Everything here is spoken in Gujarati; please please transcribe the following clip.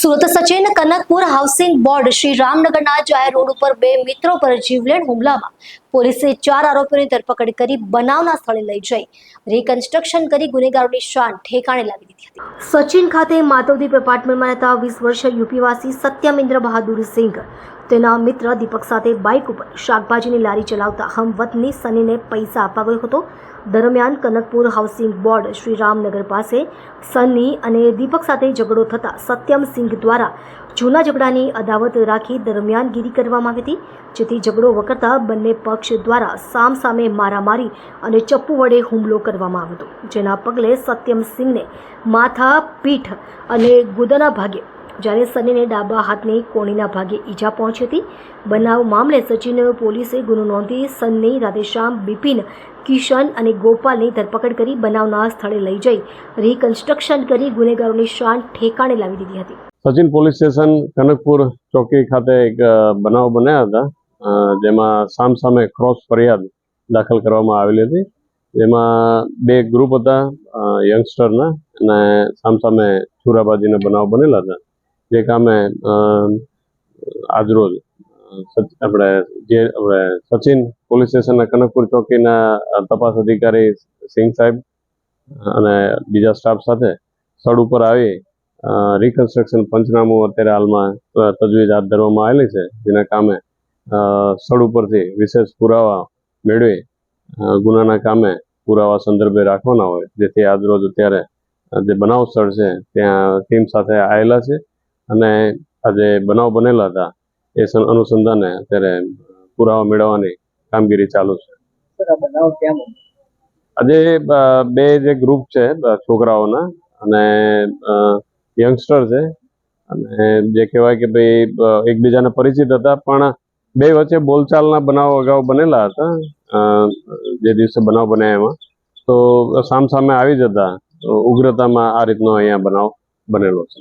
સુરત સચિન કનકપુર હાઉસિંગ બોર્ડ શ્રી રામનગરના જાહેર રોડ ઉપર બે મિત્રો પર જીવલેણ હુમલામાં પોલીસે 4 આરોપીઓની ધરપકડ કરી બનાવના સ્થળે લઈ જઈ રિકન્સ્ટ્રક્શન કરી ગુનેગારોની શાન ઠેકાણે લાવી દીધી હતી। સચિન ખાતે માધવદીપ એપાર્ટમેન્ટમાં રહેતા 20 વર્ષીય યુપીવાસી સત્યમેન્દ્ર બહાદુર સિંઘ તેના મિત્ર દીપક સાથે બાઇક ઉપર શાકભાજીની લારી ચલાવતા હમવતની સનીને પૈસા આપવા ગયો હતો। દરમિયાન કનકપુર હાઉસિંગ બોર્ડ શ્રી રામનગર પાસે સની અને દીપક સાથે ઝઘડો થતા સત્યમ સિંઘ દ્વારા જૂના ઝઘડાની અદાવત રાખી દરમિયાનગીરી કરવામાં આવી હતી, જેથી ઝઘડો વકરતા બંને પક્ષ દ્વારા સામસામે મારામારી અને ચપ્પુ વડે હુમલો કરવામાં આવ્યો હતો, જેના પગલે સત્યમ સિંઘને માથા, પીઠ અને ગુદાના ભાગે જ્યારે સનીને ડાબા હાથની કોણીના ભાગે ઈજા પહોંચી હતી। બનાવ મામલે સચિન પોલીસે ગુનો નોંધી સની, રાધેશ્યામ, બિપિન, કિશન અને ગોપાલની ધરપકડ કરી બનાવના સ્થળે લઈ જઈ રિકન્સ્ટ્રક્શન કરી ગુનેગારોની શાન ઠેકાણે લાવી દીધી હતી। સચિન પોલીસ સ્ટેશન કનકપુર ચોકી ખાતે એક બનાવ બન્યા હતા, જેમાં સામસામે ક્રોસ ફરિયાદ દાખલ કરવામાં આવેલી હતી। જેમાં બે ગ્રુપ હતા યંગસ્ટરના અને સામસામે છુરાબાજીના બનાવ બનેલા હતા। જે કામે આજરોજ સચિન પોલીસ સ્ટેશનના કનકપુર ચોકીના તપાસ અધિકારી સિંઘ સાહેબ અને બીજા સ્ટાફ સાથે સ્થળ ઉપર આવી રિકન્સ્ટ્રક્શન પંચનામું અત્યારે હાલમાં તજવીજ હાથ ધરવામાં આવેલી છે, જેના કામે સ્થળ ઉપરથી વિશેષ પુરાવા મેળવી ગુનાના કામે પુરાવા સંદર્ભે રાખવાના હોય, જેથી આજરોજ અત્યારે જે બનાવ સ્થળ છે ત્યાં ટીમ સાથે આવેલા છે અને આજે બનાવ બનેલા હતા એ અનુસંધાને અત્યારે પુરાવા મેળવવાની કામગીરી ચાલુ છે। આજે બે જે ગ્રુપ છે છોકરાઓના અને યંગસ્ટર છે અને જે કહેવાય કે ભાઈ એકબીજાને પરિચિત હતા, પણ બે વચ્ચે બોલચાલના બનાવ અગાઉ બનેલા હતા। જે દિવસે બનાવ બન્યા એમાં તો સામસામે આવી જતા ઉગ્રતામાં આ રીતનો અહીંયા બનાવ બનેલો છે।